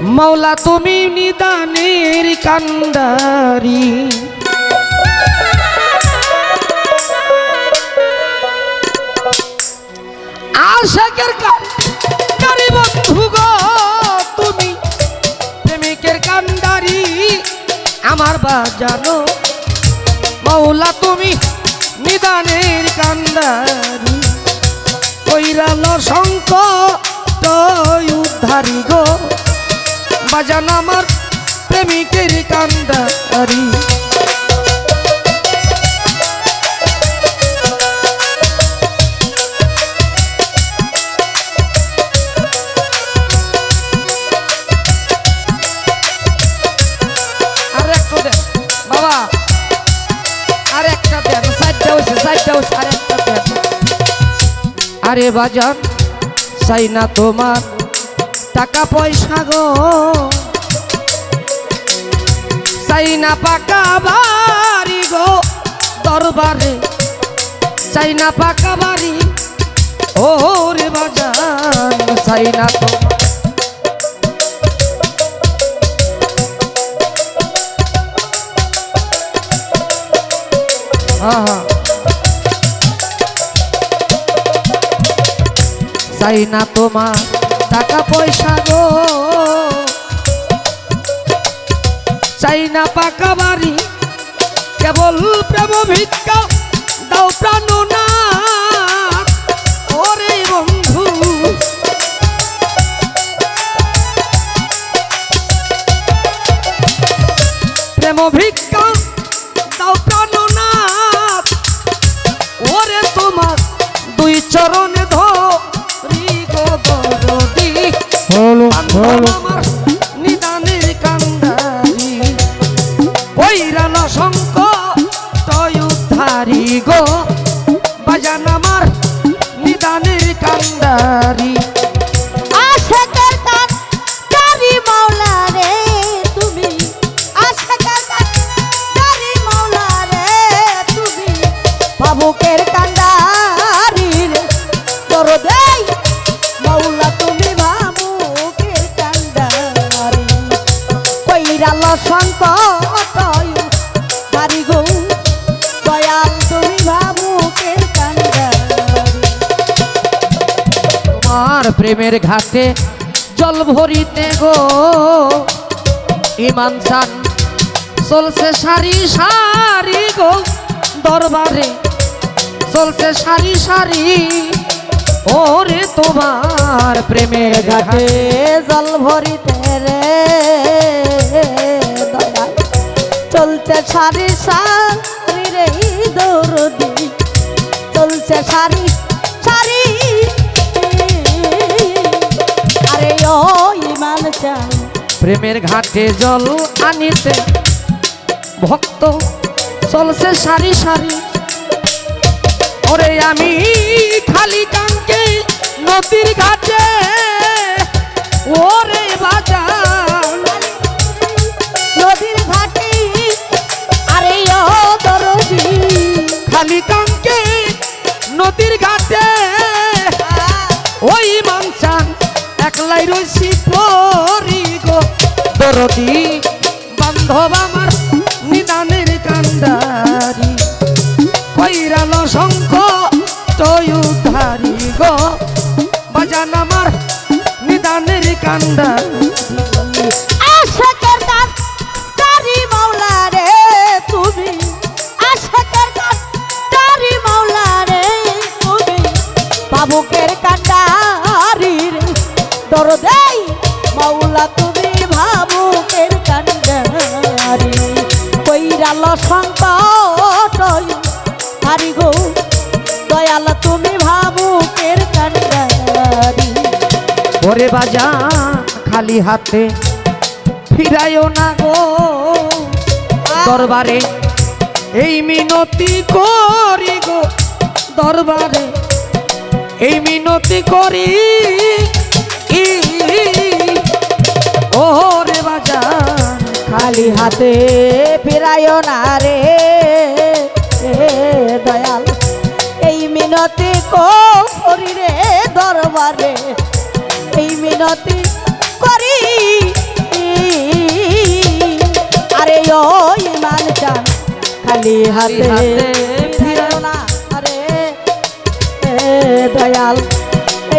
মাওলা তুমি নিদানের কান্ডারি, আশাকের কান্ডারি বন্ধু গো তুমি প্রেমিকের কান্ডারি আমার বাজানো। মাওলা তুমি নিদানের কান্ডারি, কইরাল সংকট উদ্ধারি গো বাজান আমার প্রেমিকের কান্ডারি। আর একটা দেন বাবা, আর একটা দেন, সাইডটা হয়েছে সাইডটা হয়েছে, আর একটা দেন। আরে বাজান চাই না তোমার টাকা পয়সা গো, চাই না পাকা বাড়ি গো দরবারে, চাই না পাকা বাড়ি ও রে বাজান, চাই না তোমার চাই না তোমার টাকা পয়সা গো, চাই না পাকা বাড়ি, কেবল প্রেম ভিক্ষা দাও প্রাণনাথ ওরে বন্ধু। প্রেম ভিক্ষা দাও প্রাণনাথ ওরে তোমার দুই চরণে ধরি গো দরদি, আমার নিদানের কান্ডারি, কইরাল সংকট উদ্ধারি গো বাজান আমার নিদানের কান্ডারি। আশাকের কান্ডারি মাওলা রে তুমি, আশাকের কান্ডারি মাওলা রে তুমি, ভাবুকের কান্ডারি রে দরদে মাওলা তুমি, ভাবুকের কান্ডারি, কইরাল সংকট উদ্ধারি গো দয়াল তুমি, ভাবুকের কান্ডারি। তোমার প্রেমের ঘাটে জল ভরিতে গো ইমান চান চলছে সারি সারি গো দরবারে, চলছে সারি সারি ওরে তোমার প্রেমের ঘাটে জল ভরিতে রে দয়াল, চলছে সারি সারি রে দরদি, চলছে সারি সারি আরে ও ইমান চান প্রেমের ঘাটে জল আনিতে ভক্ত চলছে সারি সারি, ওরে আমি খালি কাঙ্কে নদীর ঘাটে ওরে বাজান, নদীর ঘাটে আরে ও দরদি, খালি কাঙ্কে নদীর ঘাটে ওই মানসান একলাই রইছি পরি গো দরদি, বান্ধব আমার নিদানের কান্ডারি, কইরাল সংকট উদ্ধারি গো বাজান আমার নিদানের কান্ডারি। আশাকের কান্ডারি মাওলা রে তুমি, আশাকের কান্ডারি মাওলা রে তুমি, ভাবুকের কান্ডারি রে দরদে মাওলা তুমি, ভাবুকের কান্ডারি, কইরাল সংকট উদ্ধারি গো দয়াল তুমি, ভাবুকের কান্ডারি। ওরে বাজান খালি হাতে ফিরায়ও না গো দরবারে, এই মিনতি করি গো দরবারে, এই মিনতি করি ওরে বাজান খালি হাতে ফিরায় না রে দয়াল, এই মিনতি করি রে দরবারে, এই মিনতি করি ওই মান চান খালি হাতে হাতে ফিরায়ও না আরে দয়াল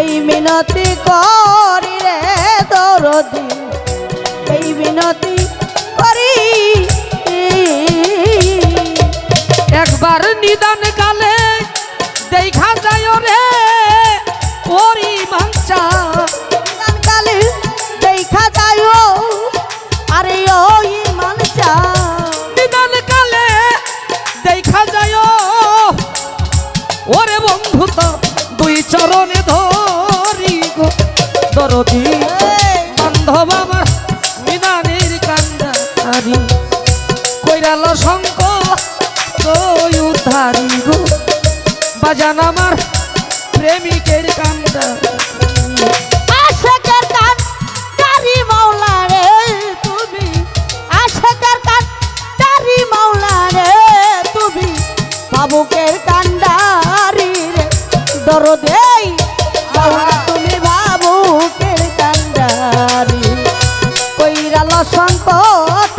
এই মিনতি করি রে দরদি এই মিনতি করি একবার নিদান কালে দেখা যায় রে ওরি মাংচা কালে দেখা যায় আরে ওই মান চান নিদান কালে দেখা যায় ওরে বন্ধু তো দুই চরণে ধরি গো দরদি বান্ধব আমার নিদানের কান্দারি কইরাল শঙ্ক তুই উদ্ধারি গো বাজান আমার প্রেমিকের কান্দা আশাকের কান তারি মাওলা রে তুমি আশাকের কান তারি মাওলা রে তুমি বাবুকের কান্ডারি রে দরদেই মাওলা তুমি বাবুকের কান্ডারি কইরাল সংকট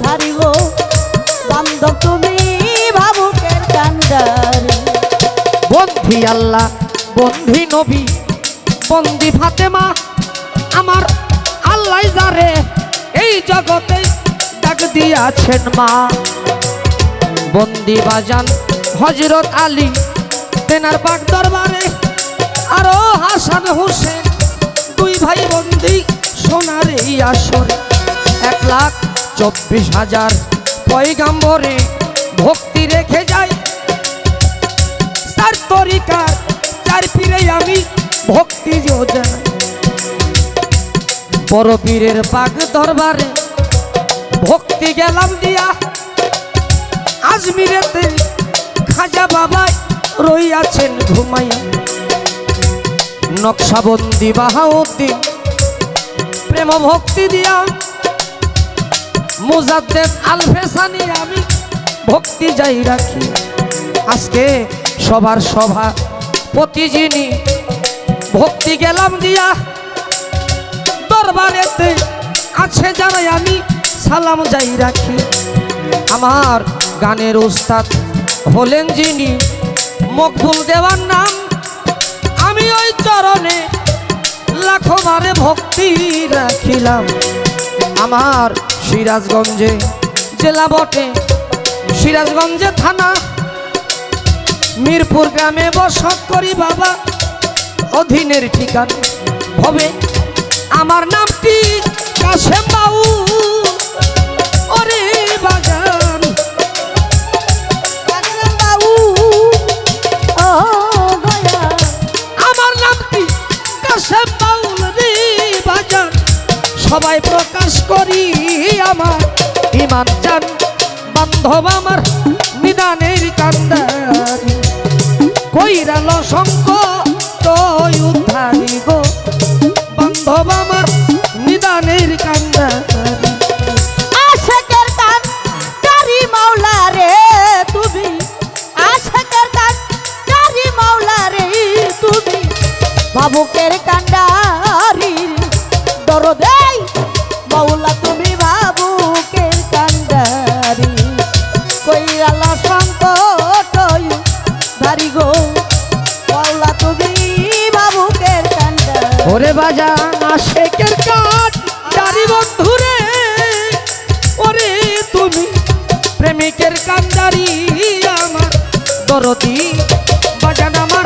ধারি গো বান্ধব তুমি বাবুকের কান্ডারি বন্ধি আল্লাহ বন্ধি নবী বন্দি ফাতেমা আমার আল্লাহ যারে এই জগতে ডাক দিয়াছেন মা বন্দি বাজান হযরত আলী তেনার পাক দরবারে আরো হাসান হোসেন দুই ভাই বন্দি সোনার এই আসরে 1,24,000 পয়গাম্বরে ভক্তি রেখে যায় তার তরিকার চার পীরে আমি ভক্তি যোজনা বড় পীরের পাক দরবারে ভক্তি গেলাম দিয়া আজমিরেতে খাজা বাবাই রইয়াছেন ঘুমাইয়া নকশাবন্দি বাহাউদ্দিন প্রেম ভক্তি দিয়া মুজাদ্দেদ আল ফেসানি আমি ভক্তি যাই রাখি আজকে সবার সভা প্রতি যিনি ভক্তি গেলাম দিয়া দরবারেতে আছে জানাই আমি সালাম যাই রাখি আমার গানের উস্তাদ হলেন যিনি মকবুল দেওয়ার নাম আমি ওই চরণে লাখো বারে ভক্তি রাখিলাম আমার সিরাজগঞ্জে জেলা বটে সিরাজগঞ্জে থানা মিরপুর গ্রামে বসত করি বাবা অধীনের ঠিকানা হবে আমার নামটি কাশেম বাবু ওরে বাজান কাশেম বাবু ও দয়া আমার নামটি কাশেম বাউল রে বাজান সবাই প্রকাশ করি আমার ইমান জান বান্ধব আমার নিদানের কান্দারি কইরাল শঙ্ক তুই উদ্ধারি গো বান্ধব আমার নিদানের কান্দারি আশাকের কান তারি মাওলা রে তুমি আশাকের কান তারি মাওলা রে তুমি বাবুকের কান্ডারি দরদেই মাওলা তুমি বাবুকের কান্ডারি কইরাল সংকট ধারি গো মাওলা তুমি বাবুকের কান্ডারি ওরে বাজান আশেকের কাজ জারি বন্ধুরে ওরে তুমি প্রেমিকের কান্দারি আমার দরদি বাজান আমার